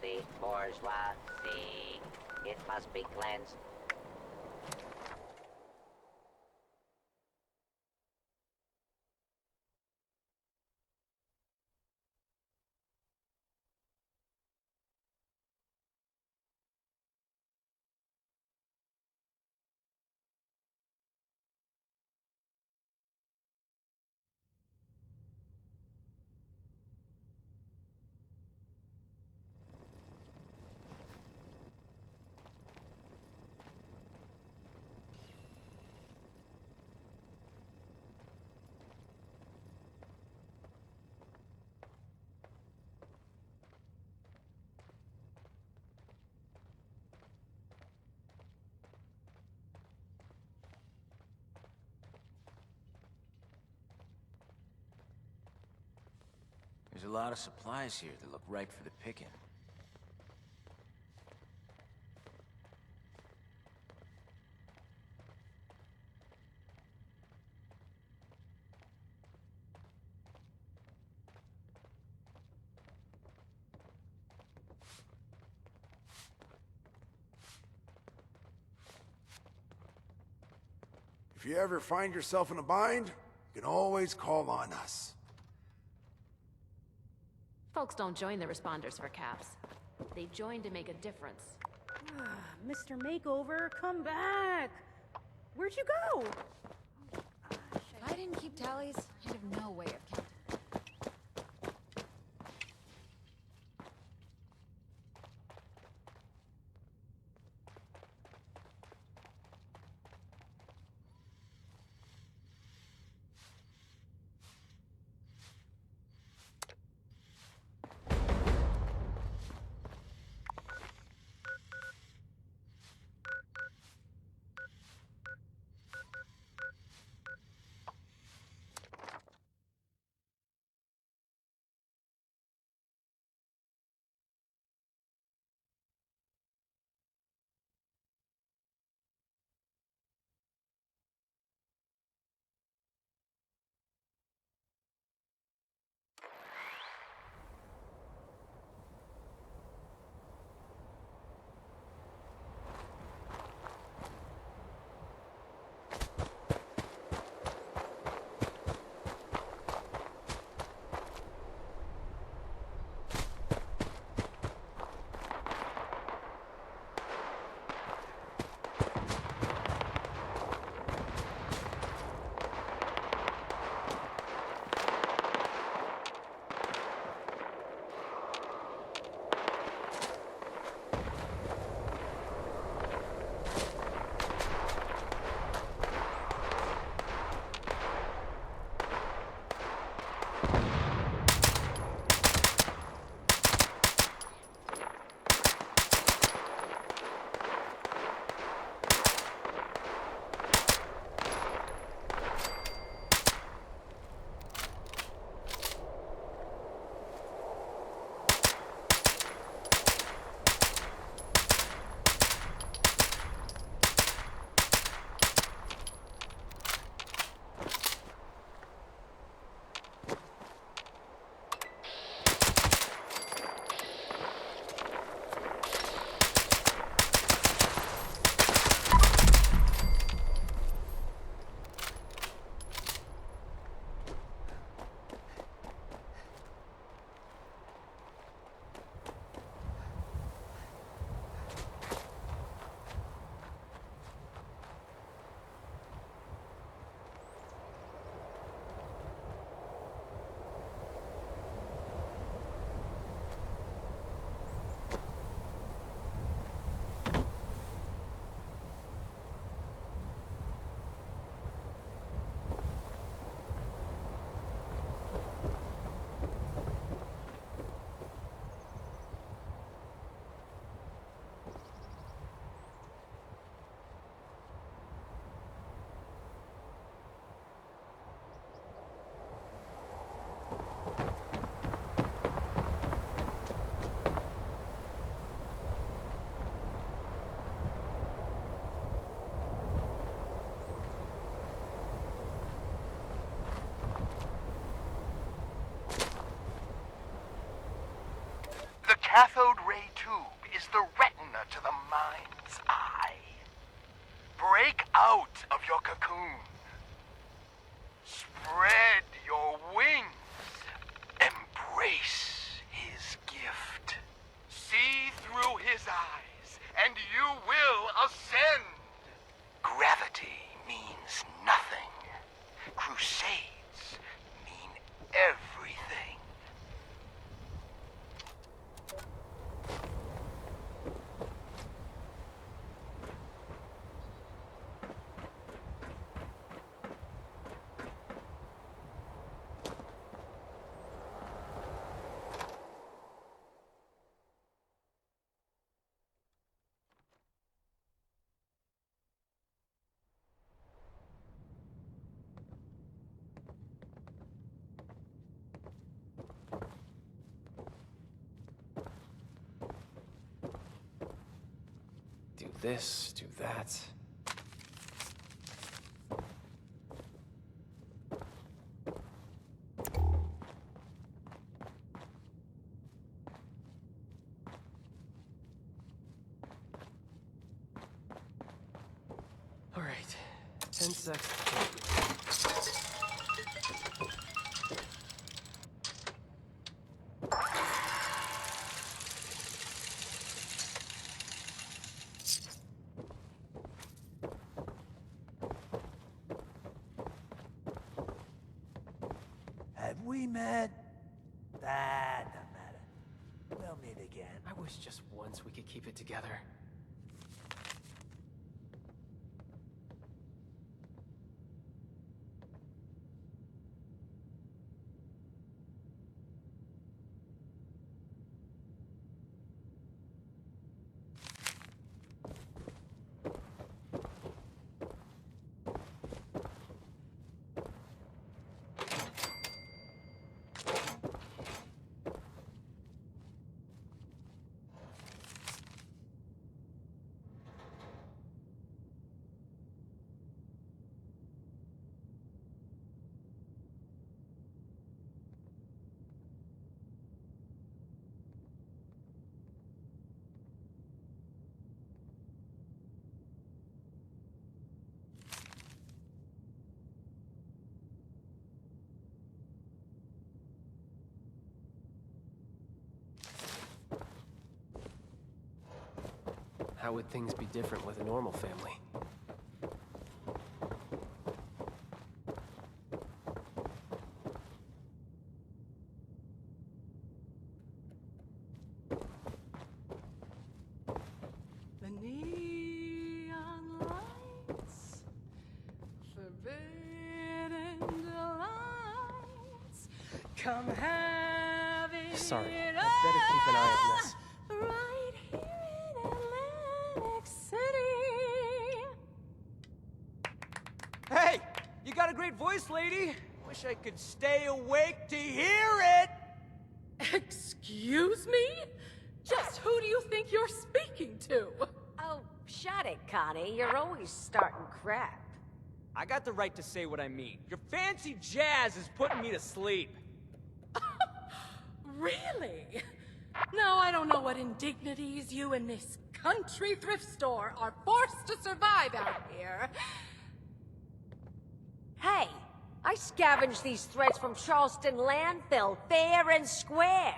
the bourgeoisie. It must be cleansed. There's a lot of supplies here that look ripe for the picking. If you ever find yourself in a bind, you can always call on us. Folks don't join the responders for caps. They join to make a difference. Mr. Makeover, come back! Where'd you go? If I didn't keep tallies, I'd have no way of counting. Cathode ray is the retina to the mind's eye. Break out of your cocoon. Spread your wings. Embrace his gift. See through his eyes, and you will ascend. Gravity means nothing. Crusades mean everything. Do this, do that. All right, 10 seconds. Have we met? That doesn't matter. We'll meet again. I wish just once we could keep it together. How would things be different with a normal family? The neon lights, forbidden delights, come have it. Sorry, I'd better keep an eye on this. Right here in Atlantic City. Hey, you got a great voice, lady. Wish I could stay awake to hear it. Excuse me? Just who do you think you're speaking to? Oh, shut it, Connie. You're always starting crap. I got the right to say what I mean. Your fancy jazz is putting me to sleep. Really? Now I don't know what indignities you and this country thrift store are forced to survive out here. Hey, I scavenged these threads from Charleston landfill, fair and square.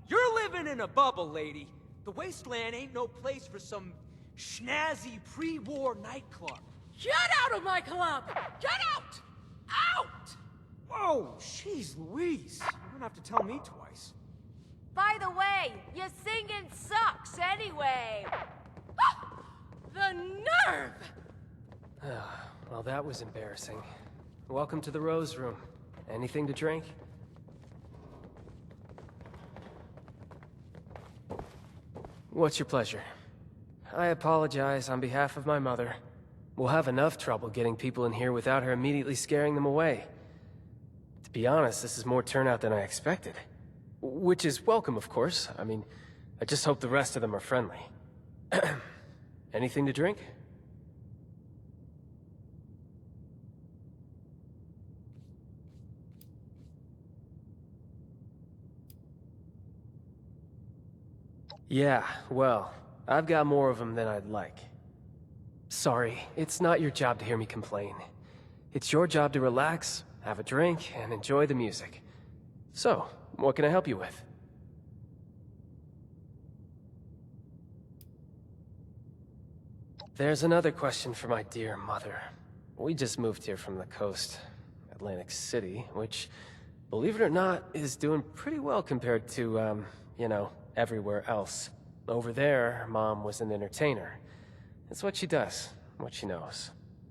You're living in a bubble, lady. The Wasteland ain't no place for some schnazzy pre-war nightclub. Get out of my club! Get out! Out! Whoa, jeez Louise. You don't have to tell me twice. By the way, your singing sucks anyway. Ah! The nerve! Well, that was embarrassing. Welcome to the Rose Room. Anything to drink? What's your pleasure? I apologize on behalf of my mother. We'll have enough trouble getting people in here without her immediately scaring them away. To be honest, this is more turnout than I expected. Which is welcome, of course. I mean, I just hope the rest of them are friendly. Anything to drink? Yeah, well, I've got more of them than I'd like. Sorry, it's not your job to hear me complain. It's your job to relax, have a drink, and enjoy the music. So, what can I help you with? There's another question for my dear mother. We just moved here from the coast, Atlantic City, which, believe it or not, is doing pretty well compared to, you know, everywhere else. Over there, Mom was an entertainer. It's what she does, what she knows.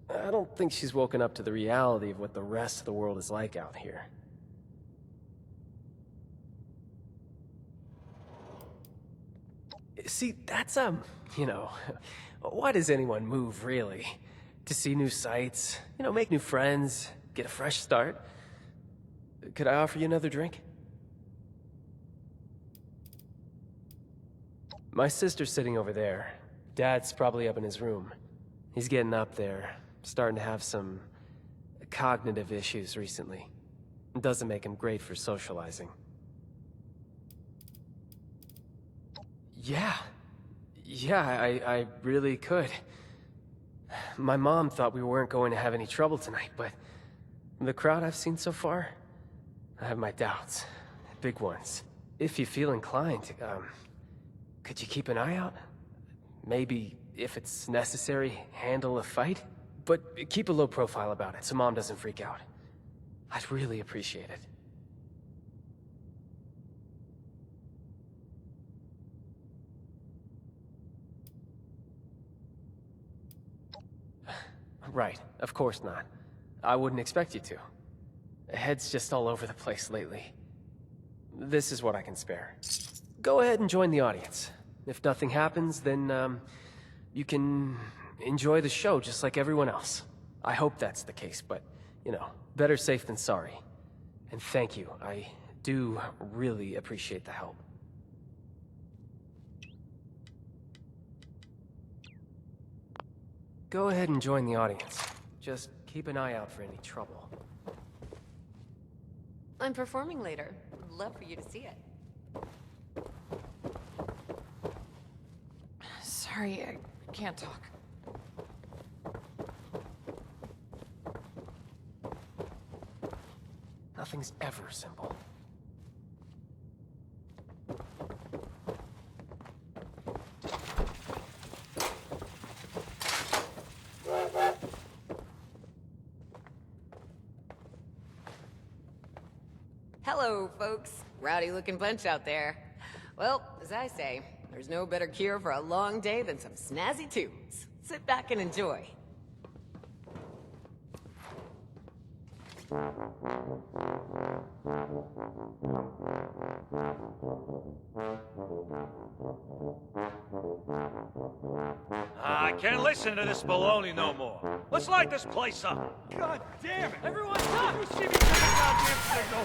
I don't think she's woken up to the reality of what the rest of the world is like out here. See, that's, you know, why does anyone move, really? To see new sights, you know, make new friends, get a fresh start. Could I offer you another drink? My sister's sitting over there. Dad's probably up in his room. He's getting up there, starting to have some cognitive issues recently. It doesn't make him great for socializing. Yeah, I really could. My mom thought we weren't going to have any trouble tonight, but the crowd I've seen so far, I have my doubts. Big ones. If you feel inclined, could you keep an eye out? Maybe, if it's necessary, handle a fight? But keep a low profile about it so Mom doesn't freak out. I'd really appreciate it. Right, of course not. I wouldn't expect you to. Head's just all over the place lately. This is what I can spare. Go ahead and join the audience. If nothing happens, then, you can enjoy the show just like everyone else. I hope that's the case, but, you know, better safe than sorry. And thank you. I do really appreciate the help. Go ahead and join the audience. Just keep an eye out for any trouble. I'm performing later. I'd love for you to see it. Sorry, I can't talk. Nothing's ever simple. Hello, folks. Rowdy-looking bunch out there. Well, as I say, there's no better cure for a long day than some snazzy tunes. Sit back and enjoy. I can't listen to this baloney no more. Let's light this place up. God damn it! Everyone stop! You see me turn the goddamn signal?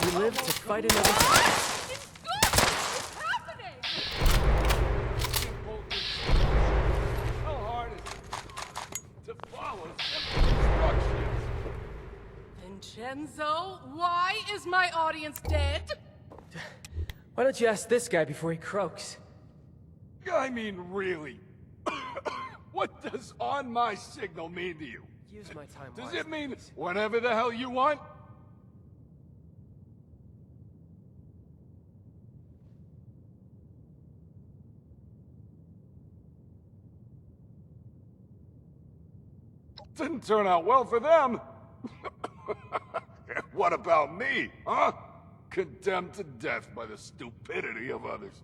We live to fight another fight. How hard is it to follow simple instructions? Vincenzo, why is my audience dead? Why don't you ask this guy before he croaks? I mean, really. What does on my signal mean to you? Use my time Does wisely, it mean please. whenever the hell you want? Didn't turn out well for them. What about me, huh? Condemned to death by the stupidity of others.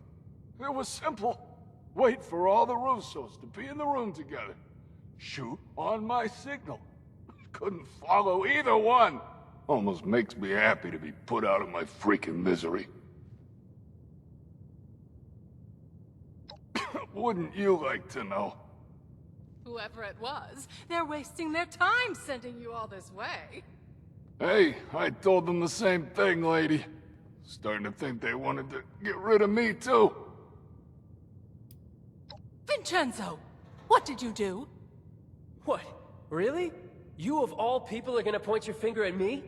It was simple. Wait for all the Russos to be in the room together. Shoot on my signal. Couldn't follow either one. Almost makes me happy to be put out of my freaking misery. Wouldn't you like to know? Whoever it was, they're wasting their time sending you all this way. Hey, I told them the same thing, lady. Starting to think they wanted to get rid of me, too. Vincenzo, What did you do? What? Really? You of all people are gonna point your finger at me?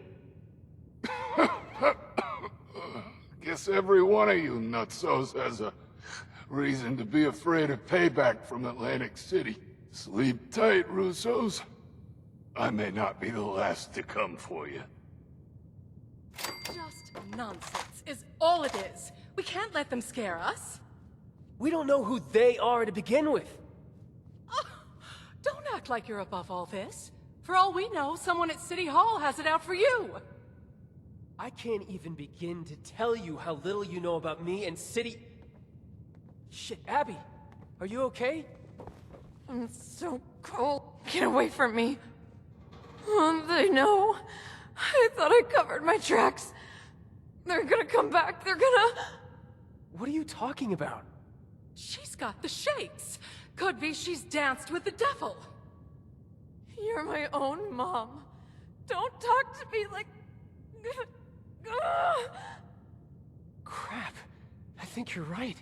Guess every one of you nutsos has a reason to be afraid of payback from Atlantic City. Sleep tight, Russos. I may not be the last to come for you. Just nonsense is all it is. We can't let them scare us. We don't know who they are to begin with. Don't act like you're above all this. For all we know, someone at City Hall has it out for you. I can't even begin to tell you how little you know about me and City... Shit, Abby, are you okay? I'm so cold. Get away from me. They know. I thought I covered my tracks. They're gonna come back. They're gonna... What are you talking about? She's got the shakes. Could be she's danced with the devil. You're my own mom. Don't talk to me like... Crap. I think you're right.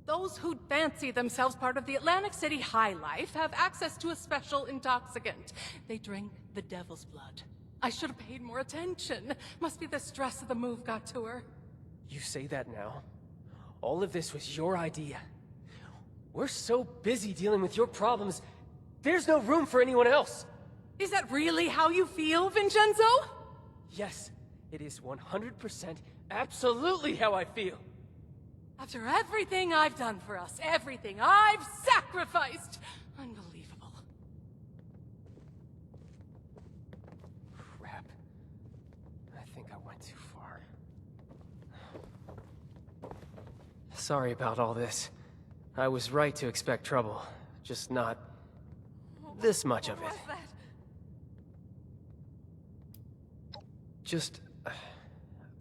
Those who fancy themselves part of the Atlantic City high life have access to a special intoxicant. They drink the devil's blood. I should have paid more attention. Must be the stress of the move got to her. You say that now? All of this was your idea. We're so busy dealing with your problems, there's no room for anyone else. Is that really how you feel, Vincenzo? Yes, it is 100% absolutely how I feel. After everything I've done for us, everything I've sacrificed. Unbelievable. Crap. I think I went too far. Sorry about all this. I was right to expect trouble, just not this much of it. Just,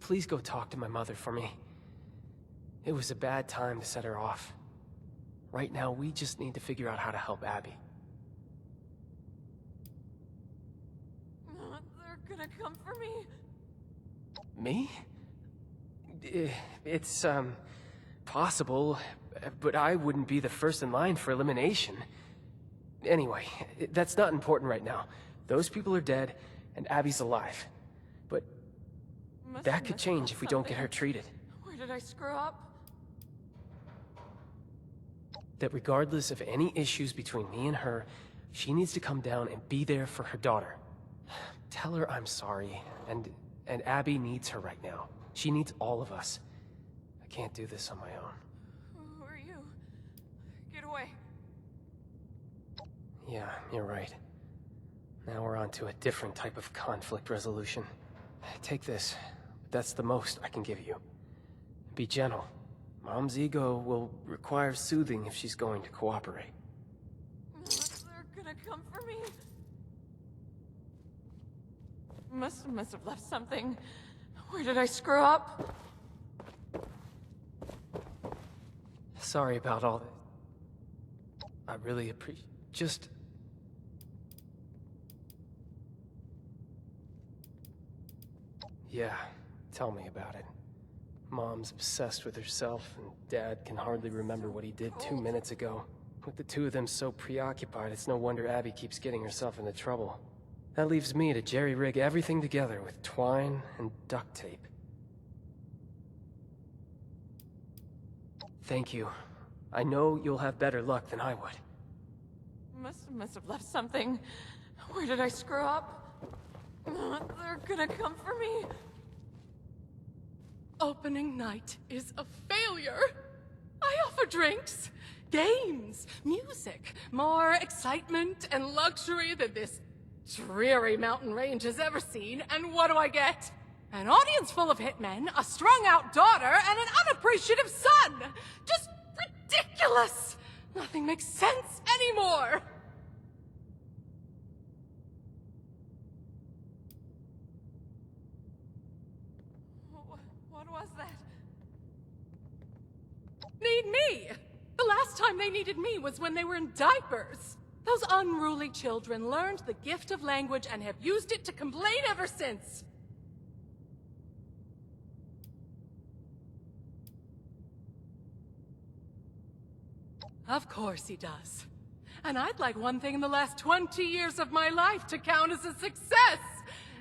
please go talk to my mother for me. It was a bad time to set her off. Right now, we just need to figure out how to help Abby. They're gonna come for me. Me? It's, possible, but I wouldn't be the first in line for elimination. Anyway, that's not important right now. Those people are dead, and Abby's alive. But that could change if we don't get her treated. Where did I screw up? That regardless of any issues between me and her, she needs to come down and be there for her daughter. Tell her I'm sorry, and Abby needs her right now. She needs all of us. I can't do this on my own. Who are you? Get away. Yeah, you're right. Now we're on to a different type of conflict resolution. Take this. That's the most I can give you. Be gentle. Mom's ego will require soothing if she's going to cooperate. They're gonna come for me. Must have left something. Where did I screw up? Sorry about all this. I really appreciate... Just... Yeah, tell me about it. Mom's obsessed with herself, and Dad can hardly remember what he did 2 minutes ago. With the two of them so preoccupied, it's no wonder Abby keeps getting herself into trouble. That leaves me to jerry-rig everything together with twine and duct tape. Thank you. I know you'll have better luck than I would. Must have left something. Where did I screw up? They're gonna come for me. Opening night is a failure. I offer drinks, games, music, more excitement and luxury than this dreary mountain range has ever seen, and what do I get? An audience full of hitmen, a strung-out daughter, and an unappreciative son! Just ridiculous! Nothing makes sense anymore! What was that? Need me! The last time they needed me was when they were in diapers. Those unruly children learned the gift of language and have used it to complain ever since. Of course he does. And I'd like one thing in the last 20 years of my life to count as a success!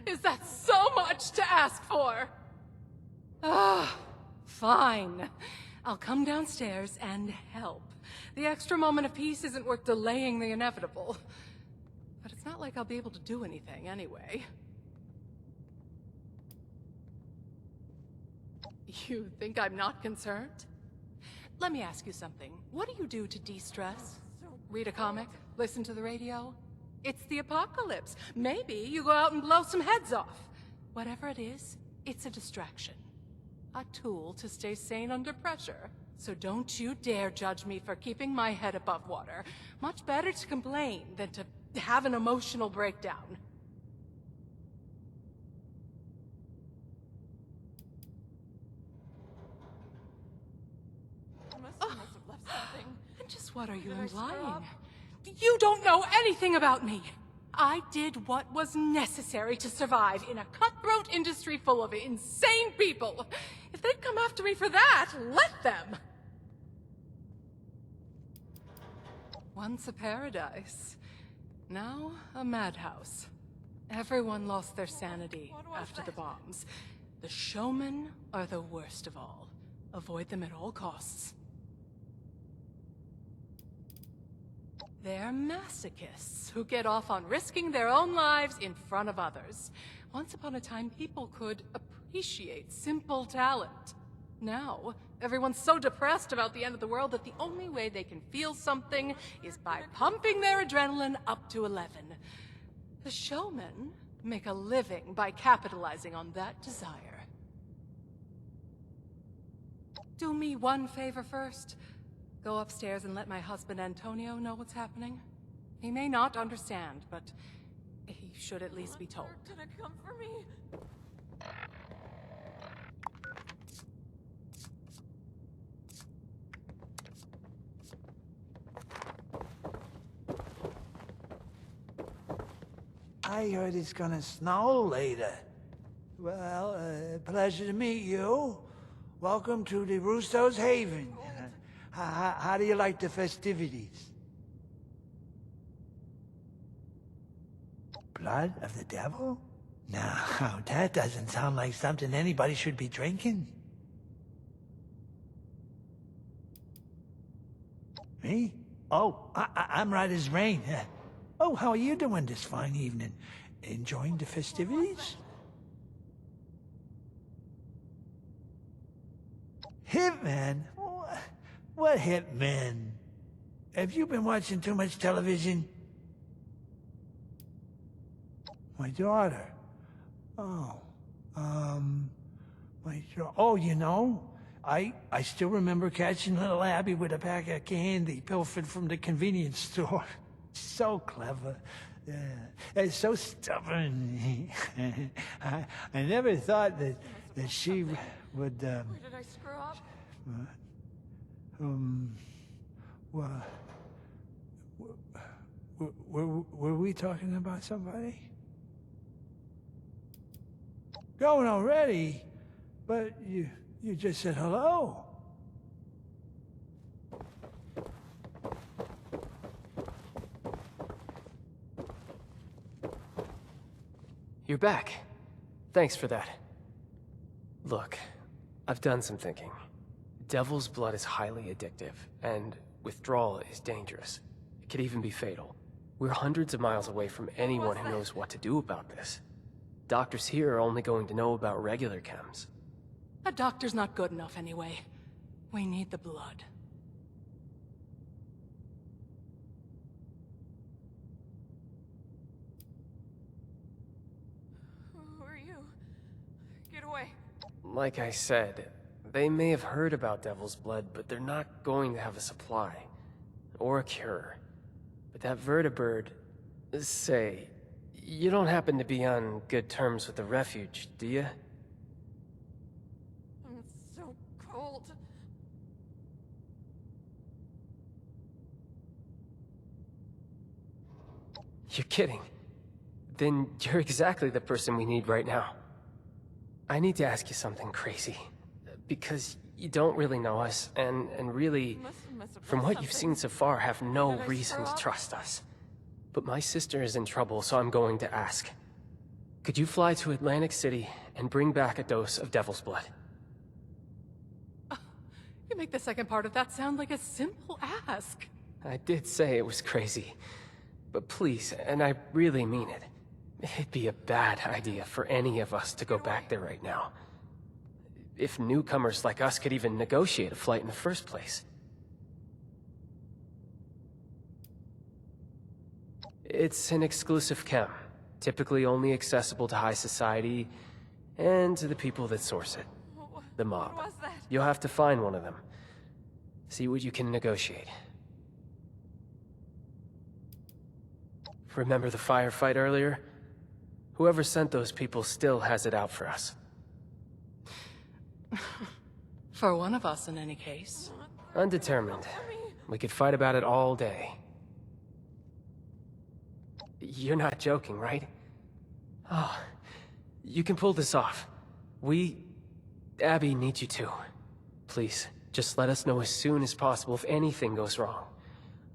Is that so much to ask for? Ah, fine. I'll come downstairs and help. The extra moment of peace isn't worth delaying the inevitable. But it's not like I'll be able to do anything anyway. You think I'm not concerned? Let me ask you something. What do you do to de-stress? Read a comic? Listen to the radio? It's the apocalypse. Maybe you go out and blow some heads off. Whatever it is, it's a distraction. A tool to stay sane under pressure. So don't you dare judge me for keeping my head above water. Much better to complain than to have an emotional breakdown. And just what are you implying? You don't know anything about me! I did what was necessary to survive in a cutthroat industry full of insane people. If they'd come after me for that, let them! Once a paradise, now a madhouse. Everyone lost their sanity after the bombs. The showmen are the worst of all. Avoid them at all costs. They're masochists who get off on risking their own lives in front of others. Once upon a time, people could appreciate simple talent. Now, everyone's so depressed about the end of the world that the only way they can feel something is by pumping their adrenaline up to 11. The showmen make a living by capitalizing on that desire. Do me one favor first. Go upstairs and let my husband Antonio know what's happening. He may not understand, but he should at least be told. They're gonna come for me. I heard it's gonna snow later. Well, pleasure to meet you. Welcome to the Russo's Haven. How do you like the festivities? Blood of the devil? No, that doesn't sound like something anybody should be drinking. Me? Oh, I'm right as rain. Oh, how are you doing this fine evening? Enjoying the festivities? Hitman? What hitman? Have you been watching too much television? My daughter. Oh, oh, you know, I still remember catching little Abby with a pack of candy pilfered from the convenience store. So clever. Yeah, and so stubborn. I never thought that she would, Where did I screw up? Were we talking about somebody? Going already? But you just said hello. You're back. Thanks for that. Look, I've done some thinking. Devil's blood is highly addictive, and withdrawal is dangerous. It could even be fatal. We're hundreds of miles away from anyone who knows what to do about this. Doctors here are only going to know about regular chems. A doctor's not good enough anyway. We need the blood. Who are you? Get away. Like I said, they may have heard about Devil's Blood, but they're not going to have a supply. Or a cure. But that vertibird... Say, you don't happen to be on good terms with the Refuge, do you? I'm so cold. You're kidding. Then you're exactly the person we need right now. I need to ask you something crazy. Because you don't really know us, and really... You must have From what you've seen so far, have no reason to trust us. But my sister is in trouble, so I'm going to ask. Could you fly to Atlantic City and bring back a dose of Devil's Blood? You make the second part of that sound like a simple ask. I did say it was crazy. But please, and I really mean it, it'd be a bad idea for any of us to go back there right now. If newcomers like us could even negotiate a flight in the first place. It's an exclusive chem, typically only accessible to high society and to the people that source it. The mob. What was that? You'll have to find one of them. See what you can negotiate. Remember the firefight earlier? Whoever sent those people still has it out for us. For one of us, in any case. Undetermined. We could fight about it all day. You're not joking, right? Oh, you can pull this off. Abby needs you to. Please, just let us know as soon as possible if anything goes wrong.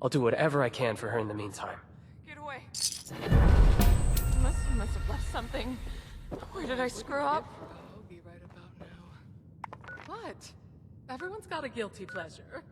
I'll do whatever I can for her in the meantime. Get away. Must have left something. Where did I screw up? Right about now. What? Everyone's got a guilty pleasure.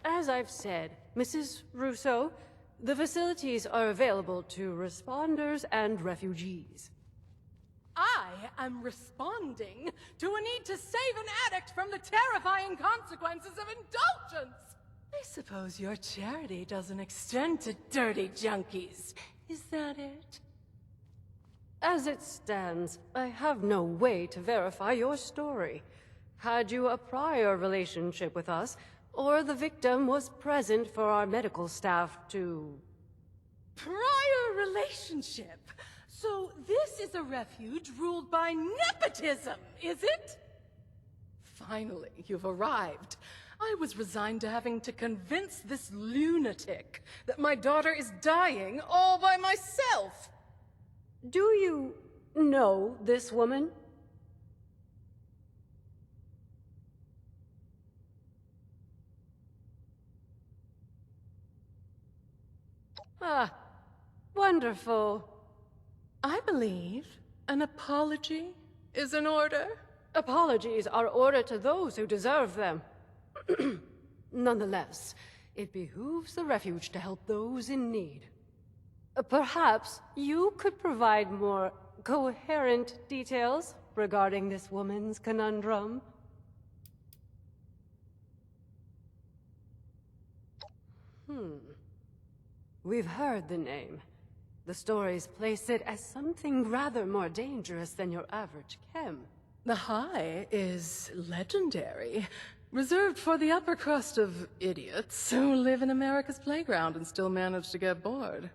As I've said, Mrs. Russo, the facilities are available to responders and refugees. I am responding to a need to save an addict from the terrifying consequences of indulgence. I suppose your charity doesn't extend to dirty junkies. Is that it? As it stands, I have no way to verify your story. Had you a prior relationship with us, or the victim was present for our medical staff to... Prior relationship? So this is a refuge ruled by nepotism, is it? Finally, you've arrived. I was resigned to having to convince this lunatic that my daughter is dying all by myself. Do you know this woman? Ah, wonderful. I believe an apology is in order. Apologies are ordered to those who deserve them. Nonetheless, it behooves the refuge to help those in need. Perhaps you could provide more coherent details regarding this woman's conundrum. We've heard the name. The stories place it as something rather more dangerous than your average chem. The High is legendary, reserved for the upper crust of idiots who live in America's playground and still manage to get bored.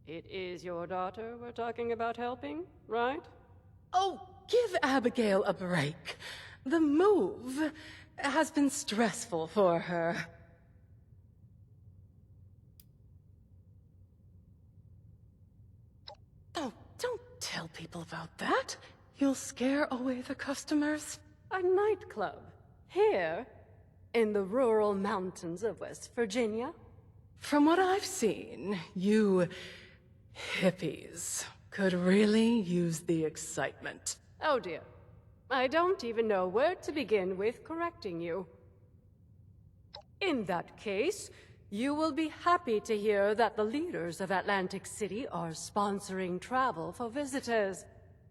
It is your daughter we're talking about helping, right? Oh, give Abigail a break. The move has been stressful for her. Oh, don't tell people about that. You'll scare away the customers. A nightclub? Here? In the rural mountains of West Virginia? From what I've seen, you hippies could really use the excitement. Oh dear. I don't even know where to begin with correcting you. In that case, you will be happy to hear that the leaders of Atlantic City are sponsoring travel for visitors.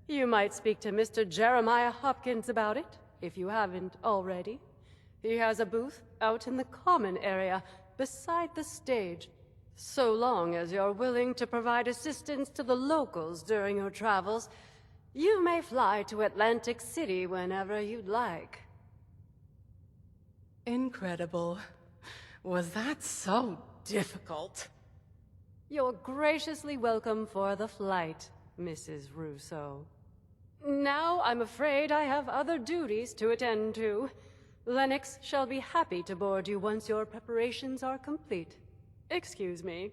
You might speak to Mr. Jeremiah Hopkins about it, if you haven't already. He has a booth out in the common area, beside the stage. So long as you're willing to provide assistance to the locals during your travels, you may fly to Atlantic City whenever you'd like. Incredible. Was that so difficult? You're graciously welcome for the flight, Mrs. Russo. Now I'm afraid I have other duties to attend to. Lennox shall be happy to board you once your preparations are complete. Excuse me.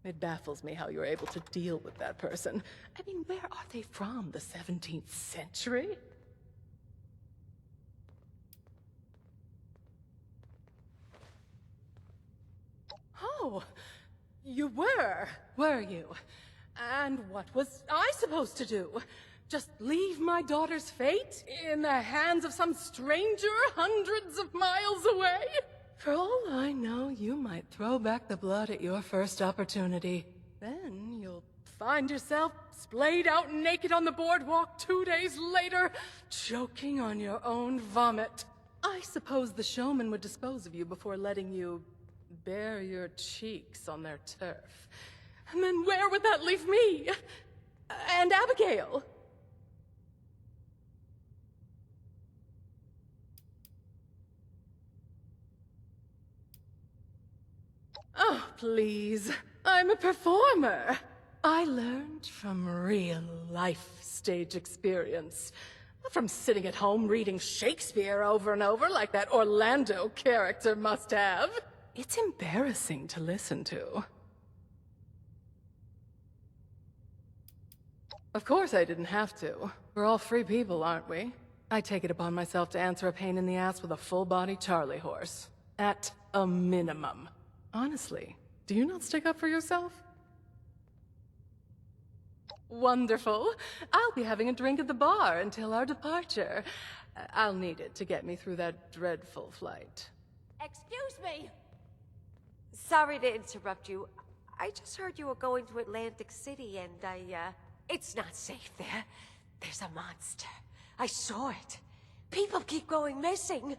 It baffles me how you're able to deal with that person. I mean, where are they from? The 17th century? Oh, you were you? And what was I supposed to do? Just leave my daughter's fate in the hands of some stranger hundreds of miles away? For all I know, you might throw back the blood at your first opportunity. Then you'll find yourself splayed out naked on the boardwalk 2 days later, choking on your own vomit. I suppose the showman would dispose of you before letting you bare your cheeks on their turf. And then where would that leave me? And Abigail? Oh, please. I'm a performer. I learned from real life stage experience. Not from sitting at home reading Shakespeare over and over like that Orlando character must have. It's embarrassing to listen to. Of course I didn't have to. We're all free people, aren't we? I take it upon myself to answer a pain in the ass with a full-body Charlie horse. At a minimum. Honestly, do you not stick up for yourself? Wonderful. I'll be having a drink at the bar until our departure. I'll need it to get me through that dreadful flight. Excuse me! Sorry to interrupt you. I just heard you were going to Atlantic City and it's not safe there. There's a monster. I saw it. People keep going missing.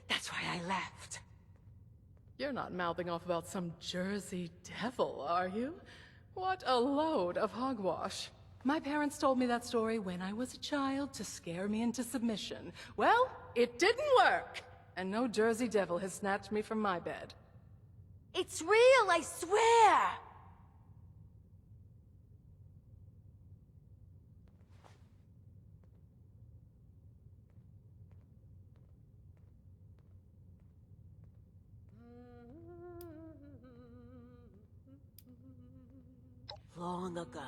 That's why I left. You're not mouthing off about some Jersey devil, are you? What a load of hogwash. My parents told me that story when I was a child to scare me into submission. Well, it didn't work. And no Jersey devil has snatched me from my bed. It's real, I swear! Long ago,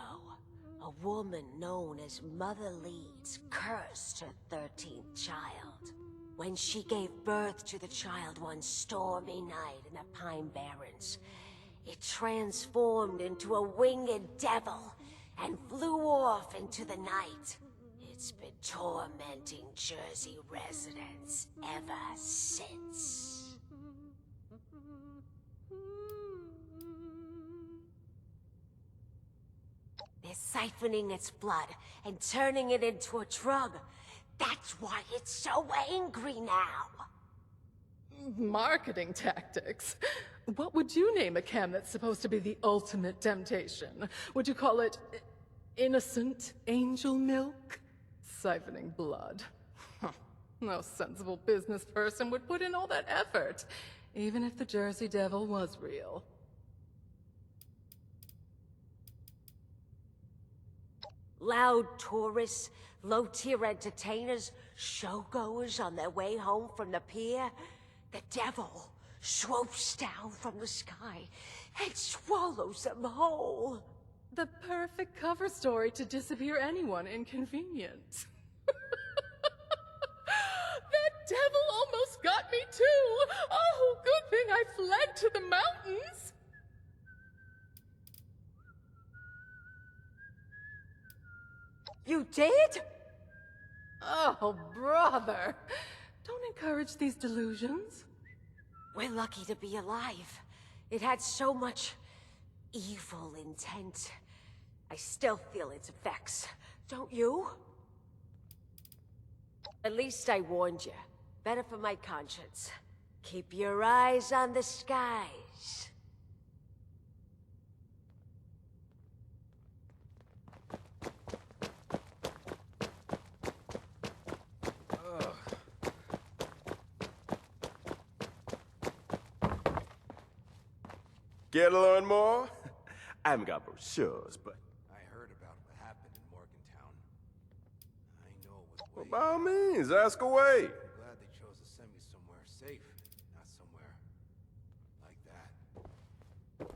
a woman known as Mother Leeds cursed her 13th child. When she gave birth to the child one stormy night in the Pine Barrens, it transformed into a winged devil and flew off into the night. It's been tormenting Jersey residents ever since. They're siphoning its blood and turning it into a drug. That's why it's so angry now. Marketing tactics. What would you name a chem that's supposed to be the ultimate temptation? Would you call it innocent angel milk? Siphoning blood. No sensible business person would put in all that effort, even if the Jersey Devil was real. Loud tourists, low-tier entertainers, showgoers on their way home from the pier. The devil swoops down from the sky and swallows them whole. The perfect cover story to disappear anyone inconvenient. That devil almost got me too! Oh, good thing I fled to the mountains! You did? Oh, brother. Don't encourage these delusions. We're lucky to be alive. It had so much evil intent. I still feel its effects. Don't you? At least I warned you. Better for my conscience. Keep your eyes on the skies. Care to learn more? I haven't got brochures, but... I heard about what happened in Morgantown. I know it was Well, by all means, ask away. I'm glad they chose to send me somewhere safe, not somewhere like that.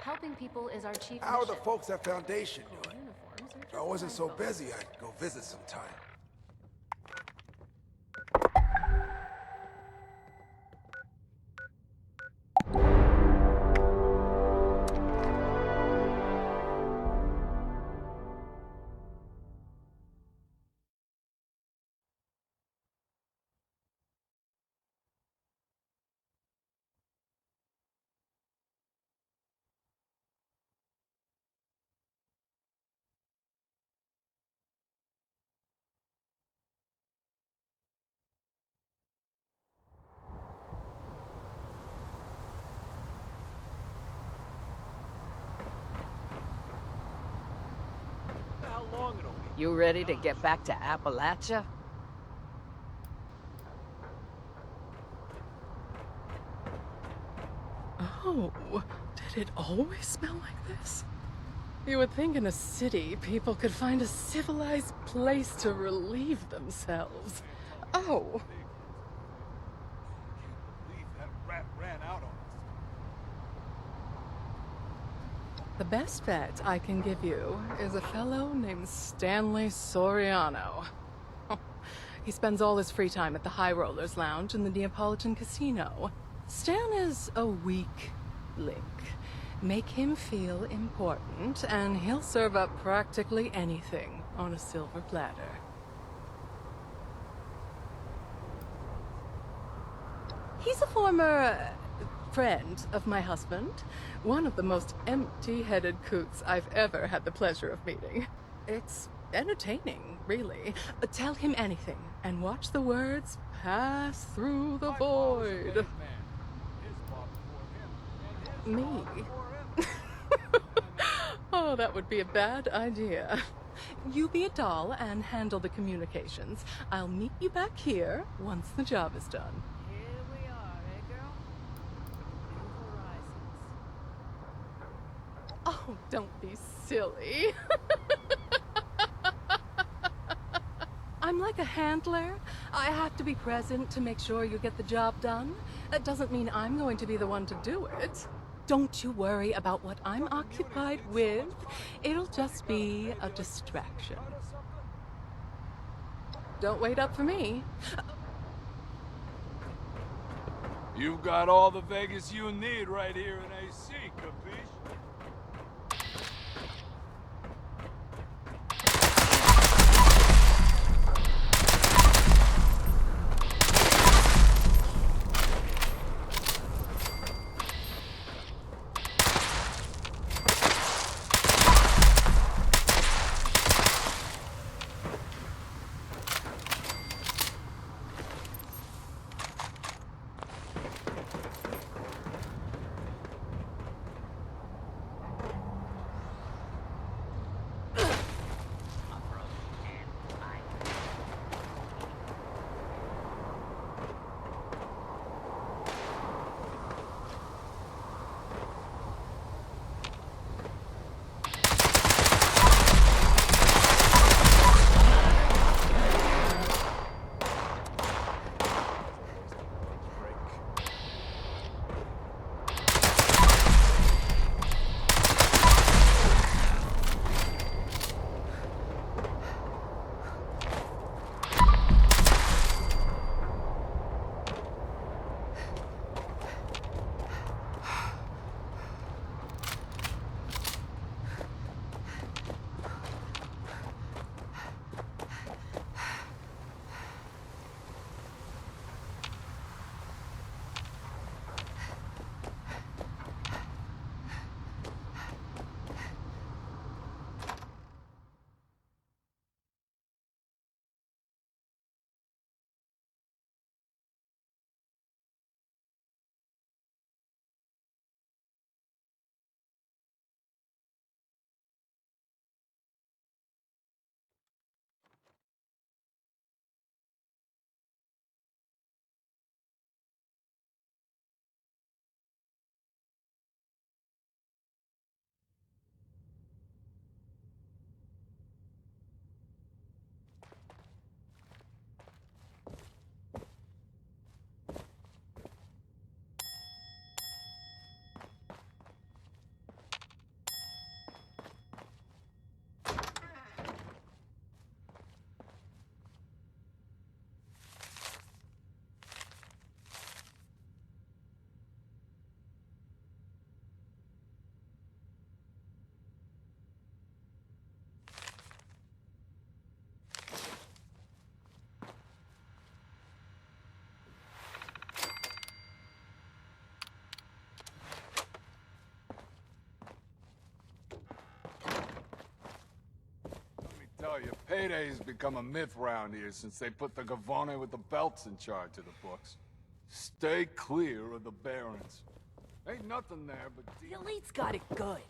Helping people is our chief How are the mission. folks at Foundation doing? If I wasn't so busy, I'd go visit sometime. You ready to get back to Appalachia? Oh, did it always smell like this? You would think in a city, people could find a civilized place to relieve themselves. Oh. That rat ran out on us. The best bet I can give you is a fellow named Stanley Soriano. He spends all his free time at the High Rollers Lounge in the Neapolitan Casino. Stan is a weak link. Make him feel important, and he'll serve up practically anything on a silver platter. He's a former friend of my husband. One of the most empty-headed coots I've ever had the pleasure of meeting. It's entertaining, really. Tell him anything, and watch the words pass through the void. Me? Oh, that would be a bad idea. You be a doll and handle the communications. I'll meet you back here once the job is done. Here we are, eh, girl? New horizons. Oh, don't be silly. I'm like a handler. I have to be present to make sure you get the job done. That doesn't mean I'm going to be the one to do it. Don't you worry about what I'm occupied with. It'll just be a distraction. Don't wait up for me. You've got all the Vegas you need right here in AC, capiche? your payday's become a myth round here since they put the Gavone with the belts in charge of the books. Stay clear of the Barons. Ain't nothing there but... The elite's got it good.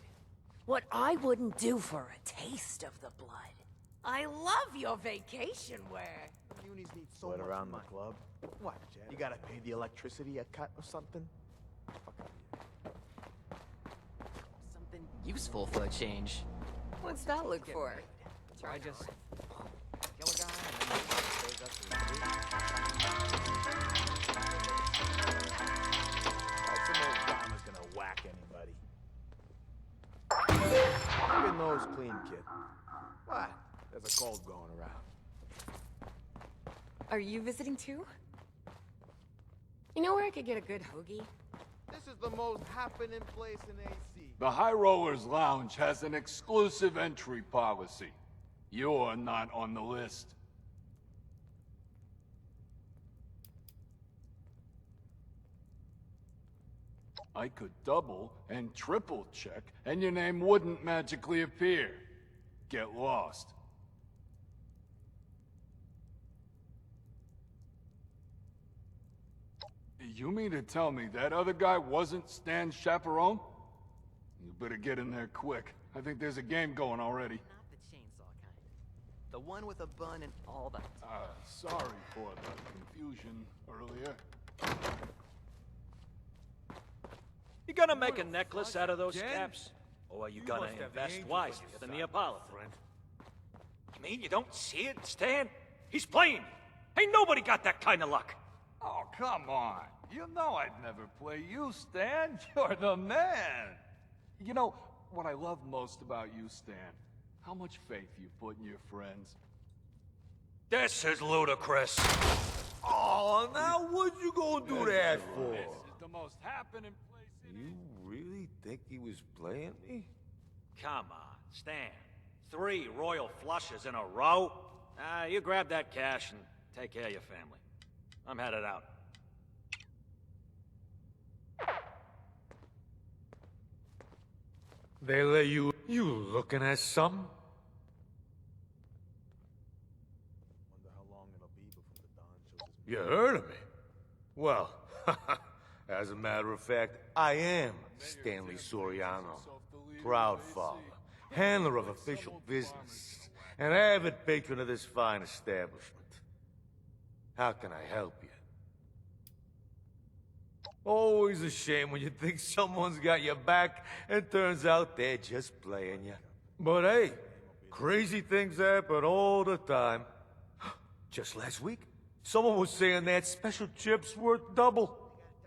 What I wouldn't do for a taste of the blood. I love your vacation wear. Unis need so much around money. The club? What, you gotta pay the electricity a cut or something? Something useful for a change. What's that look for? I just... Kill a guy and then the stays up to the roof. Like some old farmer's gonna whack anybody. Keep your nose clean, kid. What? There's a cold going around. Are you visiting too? You know where I could get a good hoagie? This is the most happening place in AC. The High Rollers Lounge has an exclusive entry policy. You're not on the list. I could double and triple check, and your name wouldn't magically appear. Get lost. You mean to tell me that other guy wasn't Stan's chaperone? You better get in there quick. I think there's a game going already. Not the chainsaw kind. The one with a bun and all that. Sorry for the confusion earlier. You gonna make a necklace out of those caps? Or are you gonna invest wisely in the Apollo? You mean you don't see it, Stan? He's playing. Ain't nobody got that kind of luck. Oh, come on. You know I'd never play you, Stan. You're the man. You know, what I love most about you, Stan, how much faith you put in your friends. This is ludicrous. Oh, now what you gonna do that for? This is the most happening place in You really think he was playing me? Come on, Stan. 3 royal flushes in a row? You grab that cash and take care of your family. I'm headed out. They let you... You looking at something? Wonder how long it'll be before the Don shows his... You heard of me? Well, as a matter of fact, I am Stanley Soriano. Proud father, handler of official business, and avid patron of this fine establishment. How can I help you? Always a shame when you think someone's got your back and turns out they're just playing you. But hey, crazy things happen all the time. Just last week, someone was saying that special chips worth double,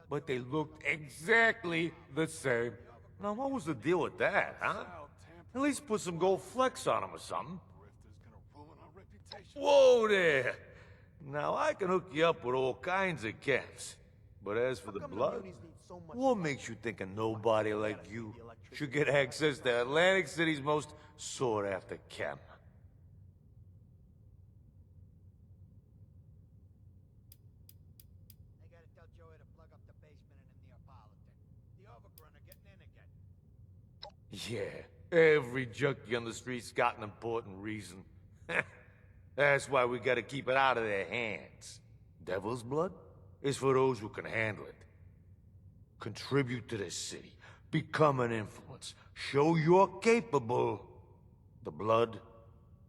but they looked exactly the same. Now, what was the deal with that, huh? At least put some gold flecks on them or something. Whoa there! Now, I can hook you up with all kinds of caps. But as for the blood, what makes you think a nobody like you should get access to Atlantic City's most sought-after chem? I gotta tell Joey to plug up the basement and the Neapolitan. The overgrown are getting in again. Yeah, every junkie on the street's got an important reason. That's why we gotta keep it out of their hands. Devil's blood is for those who can handle it. Contribute to the city, become an influence, show you're capable. The blood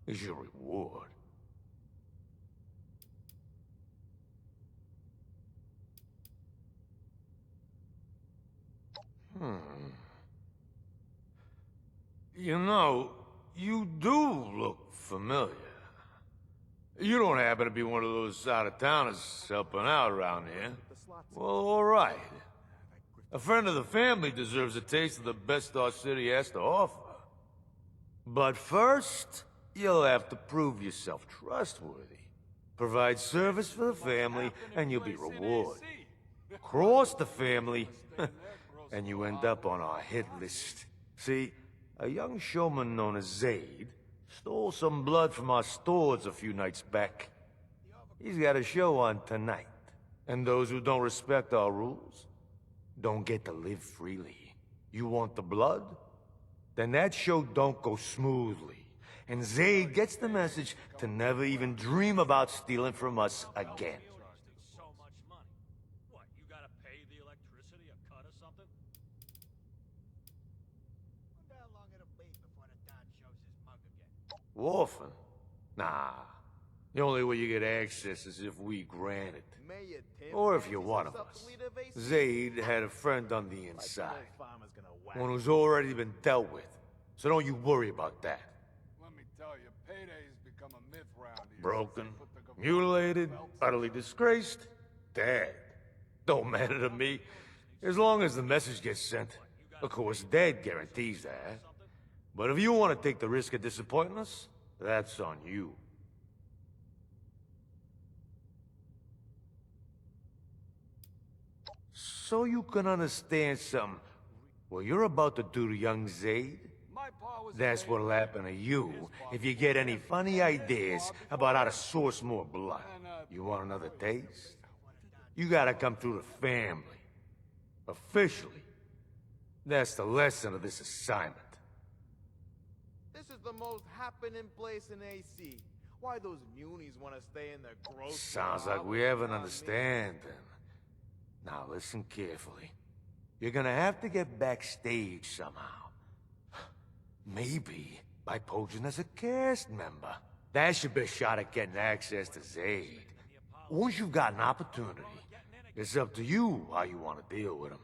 is your reward. You know, you do look familiar. You don't happen to be one of those out-of-towners helping out around here? Well, all right. A friend of the family deserves a taste of the best our city has to offer. But first, you'll have to prove yourself trustworthy. Provide service for the family, and you'll be rewarded. Cross the family, and you end up on our hit list. See, a young showman known as Zaid stole some blood from our stores a few nights back. He's got a show on tonight. And those who don't respect our rules don't get to live freely. You want the blood? Then that show don't go smoothly. and Zayd gets the message to never even dream about stealing from us again. So much money. What, you gotta pay the electricity a cut or something? Wonder how long it'll be before the Don shows his mug again. Orphan? Nah. The only way you get access is if we grant it. Mayor Tim Or if you're fancies one of himself us. the leader of AC. Zayd had a friend on the inside. Like the farmer's gonna whack One who's already been dealt with. So don't you worry about that. Let me tell you, payday's become a myth round here. Broken, mutilated, utterly disgraced, dead. Don't matter to me. As long as the message gets sent. Of course, dead guarantees that. But if you want to take the risk of disappointing us, that's on you. So you can understand something. What you're about to do to young Zayd, that's what'll happen to you if you get any funny ideas about how to source more blood. You want another taste? You gotta come through the family. Officially. That's the lesson of this assignment. This is the most happening place in AC. Why those munis want to stay in their gross... Sounds like we have an understanding. Now listen carefully. You're gonna have to get backstage somehow. Maybe by posing as a cast member. That's your best shot at getting access to Zayd. Once you've got an opportunity, it's up to you how you want to deal with him.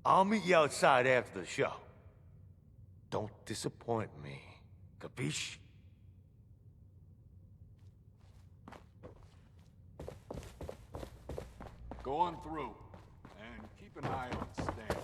I'll meet you outside after the show. Don't disappoint me. Capiche? Go on through, and keep an eye on Stan.